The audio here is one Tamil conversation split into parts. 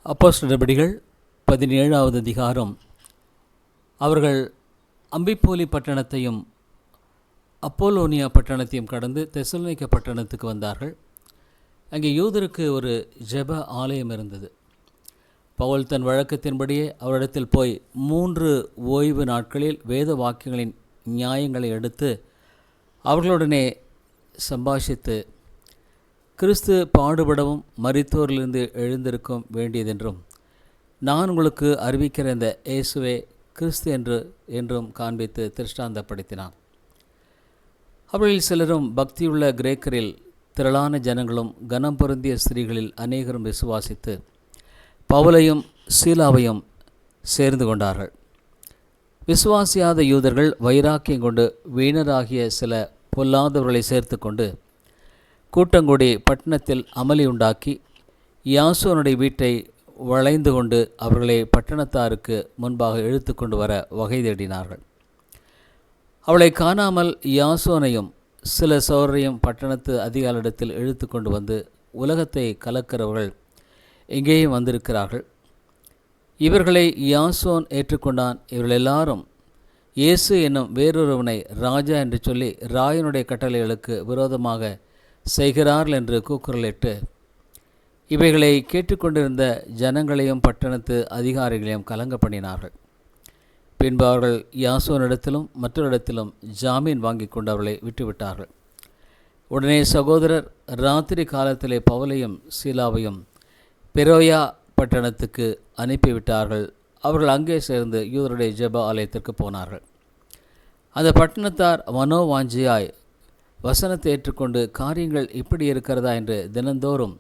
அப்போஸ்தலர் நடபடிகள் 17வது அதிகாரம். அவர்கள் அம்பிப்போலி பட்டணத்தையும் அப்போலோனியா பட்டணத்தையும் கடந்து தெசலோனிக்கே பட்டணத்துக்கு வந்தார்கள். அங்கே யூதருக்கு ஒரு ஜெப ஆலயம் இருந்தது. பவுல் தன் வழக்கத்தின்படியே அவரிடத்தில் போய் 3 ஓய்வு நாட்களில் வேத வாக்கியங்களின் நியாயங்களை எடுத்து அவர்களுடனே சம்பாஷித்து, கிறிஸ்து பாடுபடவும் மரித்தோரிலிருந்து எழுந்திருக்கும் வேண்டியதென்றும், நான் உங்களுக்கு அறிவிக்கிற இந்த இயேசுவே கிறிஸ்து என்றும் காண்பித்து திருஷ்டாந்தப்படுத்தினான். அவர்களில் சிலரும் பக்தியுள்ள கிரேக்கரில் திரளான ஜனங்களும் கனம் பொருந்திய ஸ்திரீகளில் அநேகரும் விசுவாசித்து பவுலையும் சீலாவையும் சேர்ந்து கொண்டார்கள். விசுவாசியாத யூதர்கள் வைராக்கியம் கொண்டு வீணராகிய சில பொல்லாதவர்களை சேர்த்து கொண்டு கூட்டங்கூடி பட்டணத்தில் அமளி உண்டாக்கி யாசோனுடைய வீட்டை வளைந்து கொண்டு அவர்களை பட்டணத்தாருக்கு முன்பாக இழுத்து கொண்டு வர வகை தேடினார்கள். அவளை காணாமல் யாசோனையும் சில சோழரையும் பட்டணத்து அதிகாரிடத்தில் இழுத்து கொண்டு வந்து, உலகத்தை கலக்கிறவர்கள் எங்கேயும் வந்திருக்கிறார்கள், இவர்களை யாசோன் ஏற்றுக்கொண்டான், இவர்கள் எல்லாரும் இயேசு என்னும் வேறொருவனை ராஜா என்று சொல்லி ராயனுடைய கட்டளைகளுக்கு விரோதமாக செய்கிறார்கள் என்று கூக்குரலிட்டு, இவைகளை கேட்டுக்கொண்டிருந்த ஜனங்களையும் பட்டணத்து அதிகாரிகளையும் கலங்க பண்ணினார்கள். பின்பு அவர்கள் யாசோனிடத்திலும் மற்றொரிடத்திலும் ஜாமீன் வாங்கி கொண்டு அவர்களை விட்டுவிட்டார்கள். உடனே சகோதரர் ராத்திரி காலத்திலே பவுலையும் சீலாவையும் பெரோயா பட்டணத்துக்கு அனுப்பிவிட்டார்கள். அவர்கள் அங்கே சேர்ந்து யூதருடைய ஜெப ஆலயத்திற்கு போனார்கள். அந்த பட்டணத்தார் மனோவாஞ்சியாய் வசனத்தை ஏற்றுக்கொண்டு காரியங்கள் இப்படி இருக்கிறதா என்று தினந்தோறும்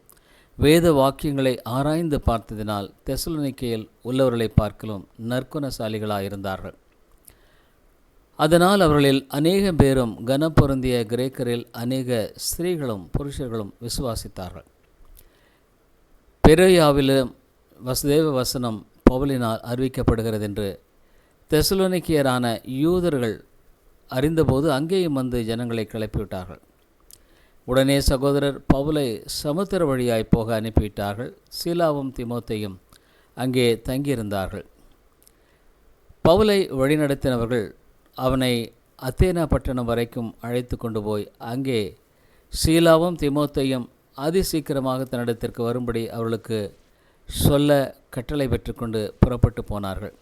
வேத வாக்கியங்களை ஆராய்ந்து பார்த்ததினால் தெசலோனிக்கேயில் உள்ளவர்களை பார்க்கலும் நற்குணசாலிகளாயிருந்தார்கள். அதனால் அவர்களில் அநேக பேரும் கனப்பொருந்திய கிரேக்கரில் அநேக ஸ்திரீகளும் புருஷர்களும் விசுவாசித்தார்கள். பெரோயாவிலும் தேவ வசனம் பவுலினால் அறிவிக்கப்படுகிறது என்று தெசலோனிக்கேயரான யூதர்கள் அறிந்தபோது அங்கேயும் வந்து ஜனங்களை கிளப்பிவிட்டார்கள். உடனே சகோதரர் பவுலை சமுத்திர வழியாய் போக அனுப்பிவிட்டார்கள். சீலாவும் தீமோத்தேயும் அங்கே தங்கியிருந்தார்கள். பவுலை வழிநடத்தினவர்கள் அவனை அத்தேனா பட்டணம் வரைக்கும் அழைத்து கொண்டு போய் அங்கே சீலாவும் தீமோத்தேயும் அதிசீக்கிரமாக தன்னிடத்திற்கு வரும்படி அவர்களுக்கு சொல்ல கட்டளை பெற்றுக்கொண்டு புறப்பட்டு போனார்கள்.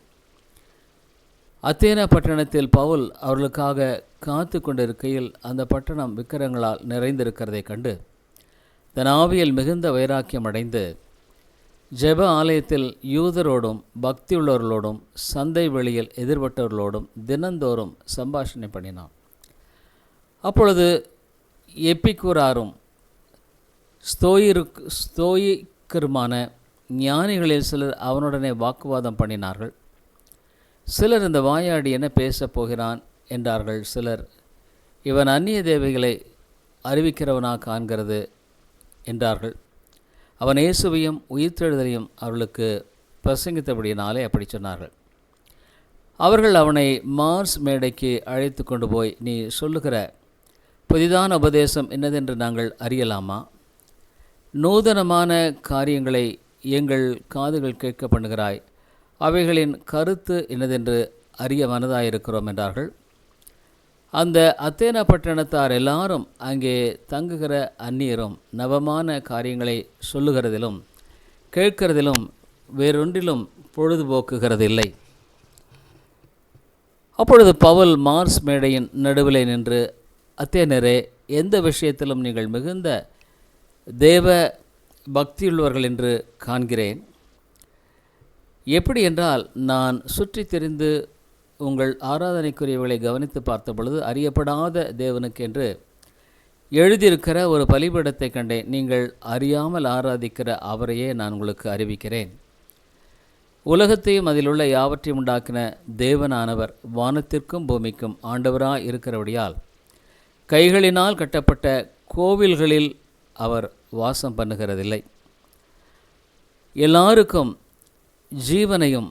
அத்தேனா பட்டணத்தில் பவுல் அவர்களுக்காக காத்து கொண்டிருக்கையில் அந்த பட்டணம் விக்கிரகங்களால் நிறைந்திருக்கிறதை கண்டு தன் ஆவியில் மிகுந்த வைராக்கியம் அடைந்து ஜெப ஆலயத்தில் யூதரோடும் பக்தியுள்ளவர்களோடும் சந்தை வெளியில் எதிர்பட்டவர்களோடும் தினந்தோறும் சம்பாஷணை பண்ணினான். அப்பொழுது எப்பிக்கூராரும் ஸ்தோயிக்கருமான ஞானிகளில் சிலர் அவனுடனே வாக்குவாதம் பண்ணினார்கள். சிலர் இந்த வாயாடி என்ன பேசப் போகிறான் என்றார்கள். சிலர் இவன் அந்நிய தேவைகளை அறிவிக்கிறவனாக காண்கிறது என்றார்கள். அவன் இயேசுவையும் உயிர்த்தெழுதலையும் அவர்களுக்கு பிரசங்கித்தபடியினாலே அப்படி சொன்னார்கள். அவர்கள் அவனை மார்ஸ் மேடைக்கு அழைத்து கொண்டு போய், நீ சொல்லுகிற புதிதான உபதேசம் என்னதென்று நாங்கள் அறியலாமா? நூதனமான காரியங்களை எங்கள் காதுகள் கேட்க பண்ணுகிறாய், அவைகளின் கருத்து என்னதென்று அறிய மனதாயிருக்கிறோம் என்றார்கள். அந்த அத்தேனா பட்டணத்தார் எல்லாரும் அங்கே தங்குகிற அந்நியரும் நவமான காரியங்களை சொல்லுகிறதிலும் கேட்கிறதிலும் வேறொன்றிலும் பொழுதுபோக்குகிறதில்லை. அப்பொழுது பவுல் மார்ஸ் மேடையின் நடுவிலே நின்று, அத்தேனரே, எந்த விஷயத்திலும் நீங்கள் மிகுந்த தேவ பக்தியுள்ளவர்கள் என்று காண்கிறேன். எப்படி என்றால், நான் சுற்றி தெரிந்து உங்கள் ஆராதனைக்குரியவர்களை கவனித்து பார்த்த பொழுது அறியப்படாத தேவனுக்கென்று எழுதியிருக்கிற ஒரு பலிபீடத்தை கண்டேன். நீங்கள் அறியாமல் ஆராதிக்கிற அவரையே நான் உங்களுக்கு அறிவிக்கிறேன். உலகத்தையும் அதில் உள்ள யாவற்றையும் உண்டாக்கின தேவனானவர் வானத்திற்கும் பூமிக்கும் ஆண்டவராய் இருக்கிறபடியால் கைகளினால் கட்டப்பட்ட கோவில்களில் அவர் வாசம் பண்ணுகிறதில்லை. எல்லாருக்கும் ஜீவனையும்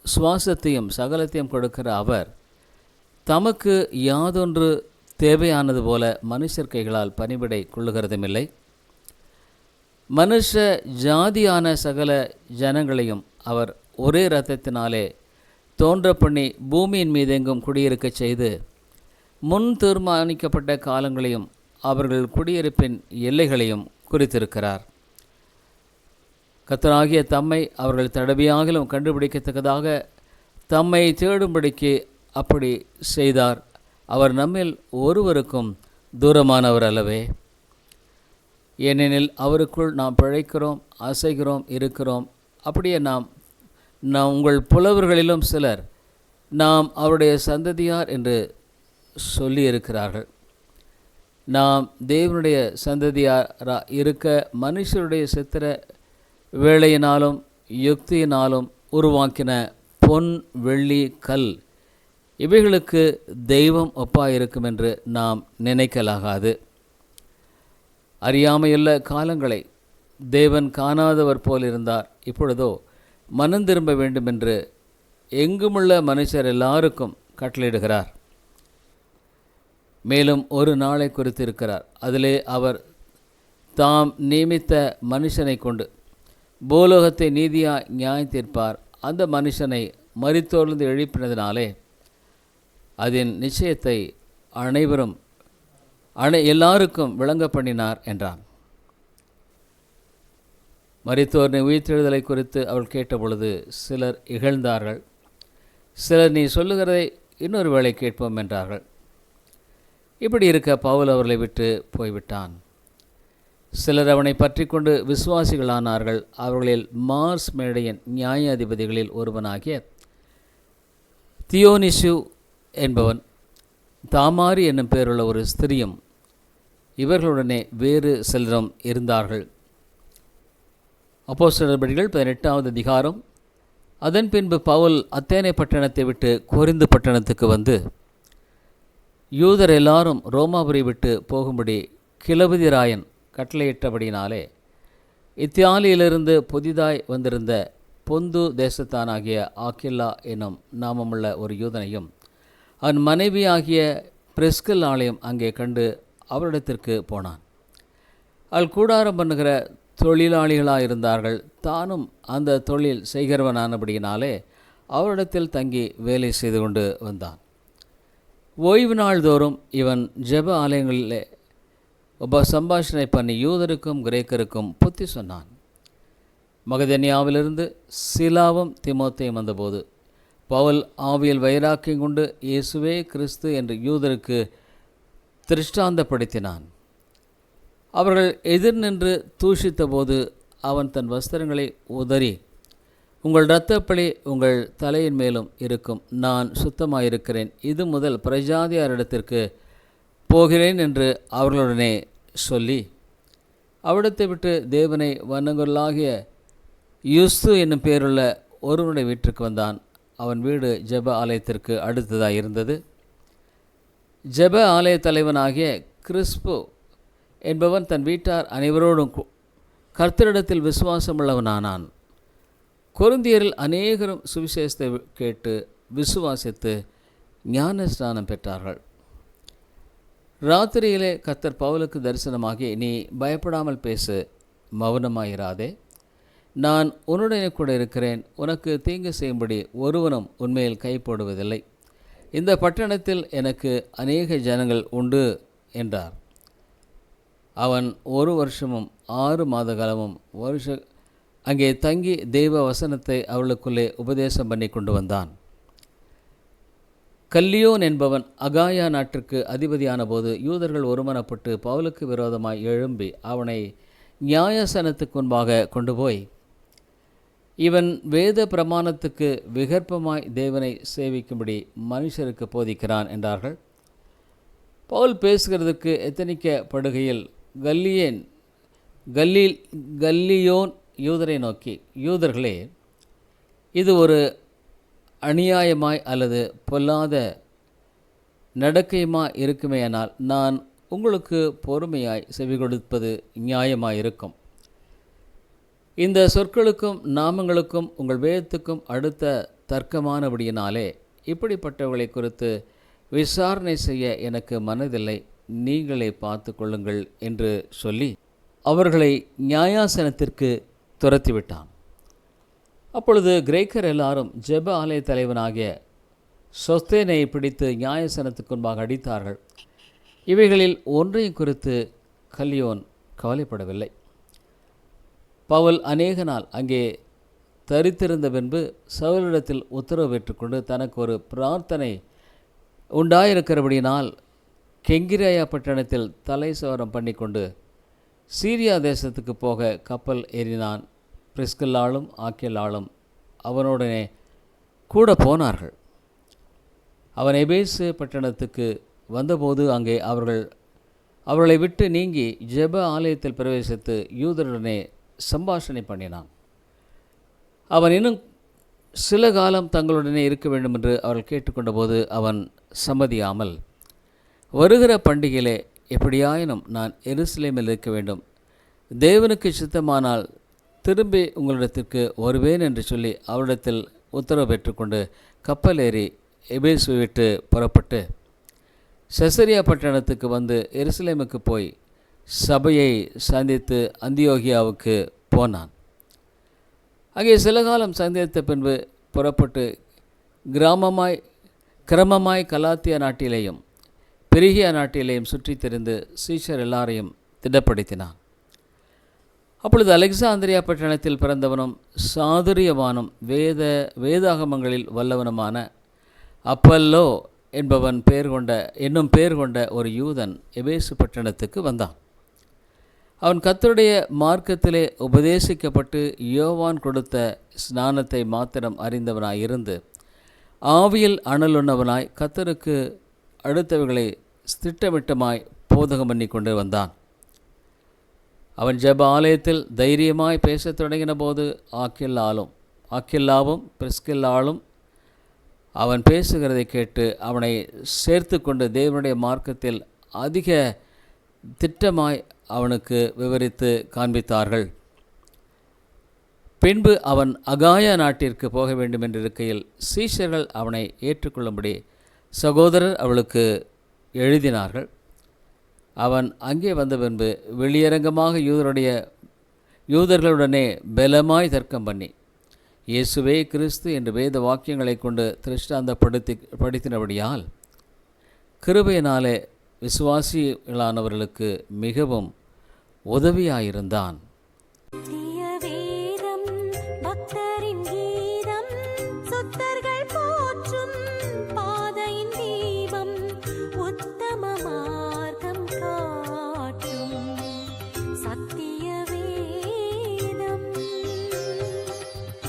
சுவாசத்தையும் சகலத்தையும் கொடுக்கிற அவர் தமக்கு யாதொன்று தேவையானது போல மனுஷர் கைகளால் பணிவிடை கொள்ளுகிறதுமில்லை. மனுஷ ஜாதியான சகல ஜனங்களையும் அவர் ஒரே இரத்தத்தினாலே தோன்ற பண்ணி பூமியின் மீதெங்கும் குடியிருக்கச் செய்து முன் தீர்மானிக்கப்பட்ட காலங்களையும் அவர்கள் குடியிருப்பின் எல்லைகளையும் குறித்திருக்கிறார். கர்த்தராகிய தம்மை அவர்கள் தடவியாகிலும் கண்டுபிடிக்கத்தக்கதாக தம்மை தேடும்படிக்கு அப்படி செய்தார். அவர் நம்மில் ஒருவருக்கும் தூரமானவர் அல்லவே. ஏனெனில் அவருக்குள் நாம் பிழைக்கிறோம், அசைகிறோம், இருக்கிறோம். அப்படியே நாம் உங்கள் புலவர்களிலும் சிலர் நாம் அவருடைய சந்ததியார் என்று சொல்லியிருக்கிறார்கள். நாம் தேவனுடைய சந்ததியாராக இருக்க மனுஷருடைய சித்திர வேலையினாலும் யுக்தியினாலும் உருவாக்கின பொன், வெள்ளி, கல் இவைகளுக்கு தெய்வம் ஒப்பாயிருக்கும் என்று நாம் நினைக்கலாகாது. அறியாமையுள்ள காலங்களை தேவன் காணாதவர் போல் இருந்தார். இப்பொழுதோ மனம் திரும்ப வேண்டுமென்று எங்குமுள்ள மனுஷர் எல்லாருக்கும் கட்டளையிடுகிறார். மேலும் ஒரு நாளை குறித்திருக்கிறார். அதிலே அவர் தாம் நியமித்த மனுஷனை கொண்டு பூலோகத்தை நீதியாய் நியாயம் தீர்ப்பார். அந்த மனுஷனை மரித்தோர்ந்து எழுப்பினதினாலே அதன் நிச்சயத்தை எல்லாருக்கும் விளங்க பண்ணினார் என்றான். மரித்தோரின் உயிர்த்தெழுதலை குறித்து அவள் கேட்டபொழுது சிலர் இகழ்ந்தார்கள். சிலர் நீ சொல்லுகிறதை இன்னொரு வேளை கேட்போம் என்றார்கள். இப்படி இருக்க பவுல் அவர்களை விட்டு போய்விட்டான். சிலர் அவனை பற்றி கொண்டு விசுவாசிகளானார்கள். அவர்களில் மார்ஸ் மேடையின் நியாயாதிபதிகளில் ஒருவனாகிய தியோனிசு என்பவன், தாமாரி என்னும் பேருள்ள ஒரு ஸ்திரியும் இவர்களுடனே வேறு சிலரும் இருந்தார்கள். அப்போஸ்தலர் நடபடிகள் 18வது அதிகாரம். அதன் பின்பு பவுல் அத்தேனை பட்டணத்தை விட்டு கொரிந்து பட்டணத்துக்கு வந்து யூதர் எல்லாரும் ரோமாபுரி விட்டு போகும்படி கிலபதி ராயன் கட்டளையிட்டபடினாலே இத்தியாலியிலிருந்து புதிதாய் வந்திருந்த பொந்து தேசத்தானாகிய ஆக்கில்லா என்னும் நாமமுள்ள ஒரு யூதனையும் அவன் மனைவியாகிய பிரிஸ்கில்லாளையும் அங்கே கண்டு அவரிடத்திற்கு போனான். அவள் கூடாரம் பண்ணுகிற தொழிலாளிகளாக இருந்தார்கள். தானும் அந்த தொழில் செய்கிறவனானபடியினாலே அவரிடத்தில் தங்கி வேலை செய்து கொண்டு வந்தான். ஓய்வு நாள் தோறும் இவன் ஜெப ஆலயங்களிலே சம்பாஷணை பண்ணி யூதருக்கும் கிரேக்கருக்கும் புத்தி சொன்னான். மகதனியாவிலிருந்து சிலாவும் தீமோத்தேயும் வந்தபோது பவுல் ஆவியில் வைராக்கியம் கொண்டு இயேசுவே கிறிஸ்து என்று யூதருக்கு திருஷ்டாந்தப்படுத்தினான். அவர்கள் எதிர் நின்று தூஷித்த போது அவன் தன் வஸ்திரங்களை உதறி, உங்கள் இரத்தப்பழி உங்கள் தலையின் மேலும் இருக்கும், நான் சுத்தமாயிருக்கிறேன், இது முதல் பிரஜாதியாரிடத்திற்கு போகிறேன் என்று அவர்களுடனே சொல்லி அவ்விடத்தை விட்டு தேவனை வணங்குவர்களாகிய யூஸ்து என்னும் பேருள்ள ஒருவனுடைய வீட்டிற்கு வந்தான். அவன் வீடு ஜெப ஆலயத்திற்கு அடுத்ததாக இருந்தது. ஜெப ஆலய தலைவனாகிய கிறிஸ்பு என்பவன் தன் வீட்டார் அனைவரோடும் கர்த்தரிடத்தில் விசுவாசமுள்ளவனானான். கொரிந்தியரில் அநேகரும் சுவிசேஷத்தை கேட்டு விசுவாசித்து ஞான ஸ்நானம் பெற்றார்கள். ராத்திரியிலே கர்த்தர் பவுலுக்கு தரிசனமாகி, நீ பயப்படாமல் பேசு, மௌனமாயிராதே, நான் உன்னுடனே கூட இருக்கிறேன், உனக்கு தீங்கு செய்யும்படி ஒருவனும் உன்மேல் கை போடுவதில்லை, இந்த பட்டணத்தில் எனக்கு அநேக ஜனங்கள் உண்டு என்றார். அவன் 1 வருஷமும் 6 மாத காலமும் அங்கே தங்கி தெய்வ வசனத்தை அவளுக்குள்ளே உபதேசம் பண்ணி கொண்டு வந்தான். கல்லியோன் என்பவன் அகாயா நாட்டிற்கு அதிபதியான போது யூதர்கள் ஒருமனப்பட்டு பவுலுக்கு விரோதமாய் எழும்பி அவனை நியாயாசனத்துக்கு முன்பாக கொண்டு போய், இவன் வேத பிரமாணத்துக்கு விகற்பமாய் தேவனை சேவிக்கும்படி மனுஷருக்கு போதிக்கிறான் என்றார்கள். பவுல் பேசுகிறதுக்கு எத்தனிக்கப்படுகையில் கல்லியோன் யூதரை நோக்கி, யூதர்களே, இது ஒரு அநியாயமாய் அல்லது பொல்லாத நடக்கையுமாய் இருக்குமேயானால் நான் உங்களுக்கு பொறுமையாய் செவி கொடுப்பது நியாயமாயிருக்கும். இந்த சொற்களுக்கும் நாமங்களுக்கும் உங்கள் வேதத்துக்கும் அடுத்த தர்க்கமானபடியினாலே இப்படிப்பட்டவர்களை குறித்து விசாரணை செய்ய எனக்கு மனதில்லை, நீங்களே பார்த்து கொள்ளுங்கள் என்று சொல்லி அவர்களை நியாயாசனத்திற்கு துரத்திவிட்டான். அப்பொழுது கிரேக்கர் எல்லாரும் ஜெப ஆலய தலைவனாகிய சொஸ்தேனை பிடித்து நியாயாசனத்துக்கு முன்பாக அடித்தார்கள். இவைகளில் ஒன்றையும் குறித்து கல்லியோன் கவலைப்படவில்லை. பவுல் அநேக நாள் அங்கே தரித்திருந்த பின்பு சவுலிடத்தில் உத்தரவு பெற்றுக்கொண்டு தனக்கு ஒரு பிரார்த்தனை உண்டாயிருக்கிறபடியினால் கெங்கிரேயா பட்டணத்தில் தலை சவரம் பண்ணிக்கொண்டு சீரியா தேசத்துக்கு போக கப்பல் ஏறினான். பிரிஸ்கில்லாளும் ஆக்கியலாளும் அவனுடனே கூட போனார்கள். அவன் எபேசு பட்டணத்துக்கு வந்தபோது அங்கே அவர்களை விட்டு நீங்கி ஜெப ஆலயத்தில் பிரவேசித்து யூதருடனே சம்பாஷணை பண்ணினான். அவன் இன்னும் சில காலம் தங்களுடனே இருக்க வேண்டும் என்று அவர்கள் கேட்டுக்கொண்டபோது அவன் சம்மதியாமல், வருகிற பண்டிகையிலே எப்படியாயினும் நான் எருசலேமில் இருக்க வேண்டும், தேவனுக்கு சித்தமானால் திரும்பி உங்களிடத்திற்கு வருவேன் என்று சொல்லி அவரிடத்தில் உத்தரவு பெற்றுக்கொண்டு கப்பல் ஏறி எபேசுவை விட்டு புறப்பட்டு செசரியா பட்டணத்துக்கு வந்து எருசலேமுக்கு போய் சபையை சந்தித்து அந்தியோகியாவுக்கு போனான். அங்கே சில காலம் சந்தித்த பின்பு புறப்பட்டு கிரமமாய் கலாத்தியா நாட்டிலேயும் பெருகியா நாட்டிலேயும் சுற்றி திரிந்து சீஷர் எல்லாரையும் திடப்படுத்தினான். அப்பொழுது அலெக்சாந்திரியா பட்டணத்தில் பிறந்தவனும் சாதுரியவானும் வேதாகமங்களில் வல்லவனுமான அப்பல்லோ என்பவன் பேர் கொண்ட ஒரு யூதன் எபேசு பட்டணத்துக்கு வந்தான். அவன் கர்த்தருடைய மார்க்கத்திலே உபதேசிக்கப்பட்டு யோவான் கொடுத்த ஸ்நானத்தை மாத்திரம் அறிந்தவனாயிருந்து ஆவியில் அனலுண்ணவனாய் கர்த்தருக்கு அடுத்தவைகளை திட்டமிட்டமாய் போதகம் பண்ணி கொண்டு வந்தான். அவன் ஜெப ஆலயத்தில் தைரியமாய் பேசத் தொடங்கின போது ஆக்கில்லாவும் பிரிஸ்கில்லாளும் அவன் பேசுகிறதை கேட்டு அவனை சேர்த்து கொண்டு தேவனுடைய மார்க்கத்தில் அதிக திட்டமாய் அவனுக்கு விவரித்து காண்பித்தார்கள். பின்பு அவன் அகாயா நாட்டிற்கு போக வேண்டும் என்றிருக்கையில் சீஷர்கள் அவனை ஏற்றுக்கொள்ளும்படி சகோதரர் அவளுக்கு எழுதினார்கள். அவன் அங்கே வந்த பின்பு வெளியரங்கமாக யூதர்களுடனே பலமாய் தர்க்கம் பண்ணி இயேசுவே கிறிஸ்து என்று வேத வாக்கியங்களை கொண்டு திருஷ்டாந்தப்படுத்தினபடியால் கிருபையினாலே விசுவாசிகளானவர்களுக்கு மிகவும் உதவியாயிருந்தான். சத்திய